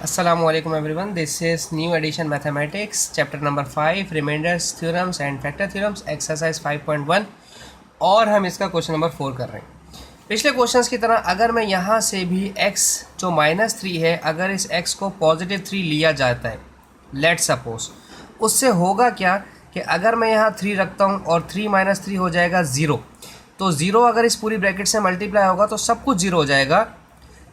Assalamualaikum everyone. This is new edition mathematics chapter number 5 remainders theorems and factor theorems exercise 5.1 और हम इसका question number 4 कर रहे हैं। पिछले क्वेश्चंस की तरह अगर मैं यहाँ से भी x जो -3 है अगर इस x को +3 लिया जाता है लेट सपोज, उससे होगा क्या कि अगर मैं यहाँ 3 रखता हूँ और 3 - 3 हो जाएगा 0, तो 0 अगर इस पूरी ब्रैकेट से मल्टीप्लाई होगा तो सब कुछ 0 हो जाएगा,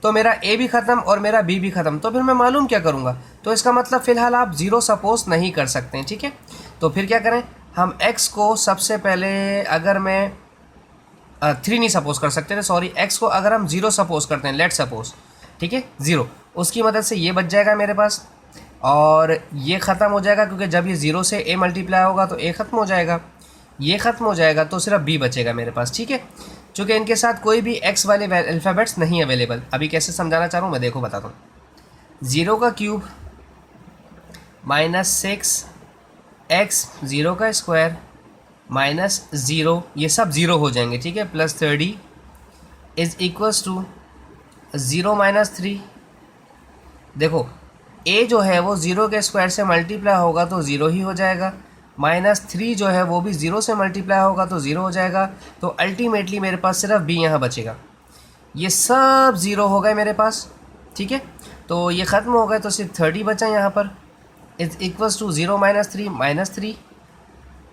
तो मेरा a भी ख़त्म और मेरा b भी ख़त्म। तो फिर मैं मालूम क्या करूँगा, तो इसका मतलब फ़िलहाल आप 0 सपोज नहीं कर सकते हैं, ठीक है। तो फिर क्या करें, हम x को सबसे पहले अगर मैं 3 नहीं सपोज कर सकते थे, सॉरी, x को अगर हम 0 सपोज करते हैं लेट सपोज, ठीक है, 0, उसकी मदद से ये बच जाएगा मेरे पास और ये ख़त्म हो जाएगा क्योंकि जब ये 0 से a मल्टीप्लाई होगा तो a ख़त्म हो जाएगा, ये ख़त्म हो जाएगा, तो सिर्फ b बचेगा मेरे पास, ठीक है। चूँकि इनके साथ कोई भी x वाले अल्फ़ाबेट्स नहीं अवेलेबल। अभी कैसे समझाना चाह रहा हूँ मैं, देखो बताता हूँ। 0 का क्यूब -6 x 0 का स्क्वायर -0, ये सब 0 हो जाएंगे, ठीक है, +30 इज़ इक्वल्स टू 0 - 3। देखो a जो है वो 0 के स्क्वायर से मल्टीप्लाई होगा तो 0 ही हो जाएगा, -3 जो है वो भी 0 से मल्टीप्लाई होगा तो 0 हो जाएगा, तो अल्टीमेटली मेरे पास सिर्फ b यहाँ बचेगा। ये सब 0 हो गए मेरे पास, ठीक है, तो ये ख़त्म हो गए, तो सिर्फ 30 बचा यहाँ पर, इज इक्वल्स टू 0 - 3 -3,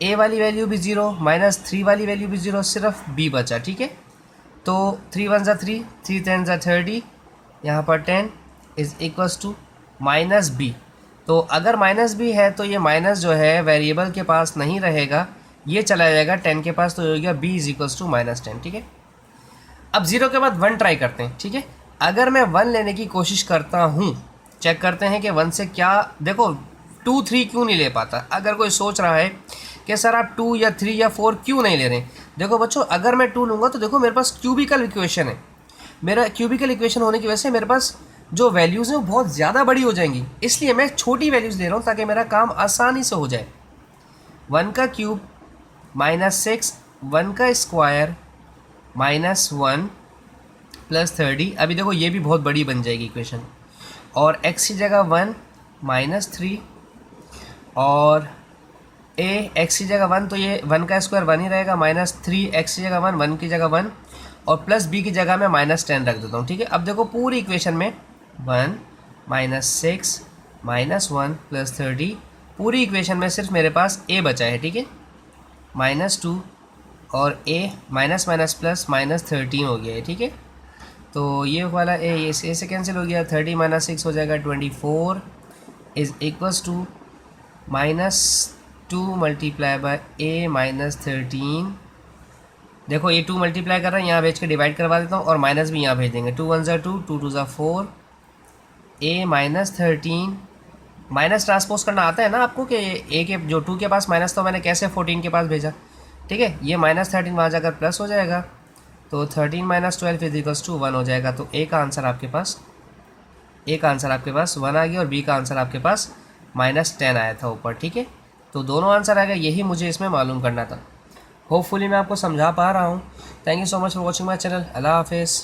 a वाली वैल्यू भी 0, -3 वाली वैल्यू भी 0, सिर्फ b बचा, ठीक है। तो 3 × 1 = 3, 3 × 10 = 30, यहाँ पर 10 इज इक्वल्स टू -b। तो अगर -b है तो ये माइनस जो है वेरिएबल के पास नहीं रहेगा, ये चला जाएगा 10 के पास, तो हो गया b इज इक्वल्स टू -10, ठीक है। अब 0 के बाद 1 ट्राई करते हैं, ठीक है। अगर मैं 1 लेने की कोशिश करता हूँ, चेक करते हैं कि 1 से क्या, देखो 2 3 क्यों नहीं ले पाता। अगर कोई सोच रहा है कि सर आप 2 या 3 या 4 क्यों नहीं ले रहे, देखो बच्चों, अगर मैं 2 लूँगा तो देखो मेरे पास क्यूबिकल इक्वेशन है। मेरा क्यूबिकल इक्वेशन होने की वजह से मेरे पास जो वैल्यूज़ हैं वो बहुत ज़्यादा बड़ी हो जाएंगी, इसलिए मैं छोटी वैल्यूज़ ले रहा हूँ ताकि मेरा काम आसानी से हो जाए। 1 का क्यूब -6, 1 का स्क्वायर -1 +30। अभी देखो ये भी बहुत बड़ी बन जाएगी इक्वेशन, और x की जगह 1 -3 और x की जगह 1, तो ये 1 का स्क्वायर 1 ही रहेगा, -3 x की जगह 1, 1 की जगह 1 और +b की जगह मैं -10 रख देता हूँ, ठीक है। अब देखो पूरी इक्वेशन में 1 -6 -1 +30, पूरी इक्वेशन में सिर्फ मेरे पास a बचा है, ठीक है, -2 और a प्लस -13 हो गया है, ठीक है। तो ये वाला a से कैंसिल हो गया, 30 - 6 हो जाएगा 24 इज इक्वल्स टू -2 × a -13। देखो ये 2 मल्टीप्लाई कर रहा है, यहाँ भेज के डिवाइड करवा देता हूँ और माइनस भी यहाँ भेज देंगे, 2 × 1 = 2, 2 × 2 = 4, a -13, माइनस ट्रांसपोज करना आता है ना आपको कि a के जो 2 के पास माइनस, तो मैंने कैसे 14 के पास भेजा, ठीक है। ये -13 वहाँ जाकर प्लस हो जाएगा, तो 13 - 12 इज 1 हो जाएगा। तो a का आंसर आपके पास 1 आ गया और b का आंसर आपके पास -10 आया था ऊपर, ठीक है। तो दोनों आंसर आ गए, यही मुझे इसमें मालूम करना था। होपफुली मैं आपको समझा पा रहा हूँ। Thank you so much for watching my channel. अल्लाह हाफिज़।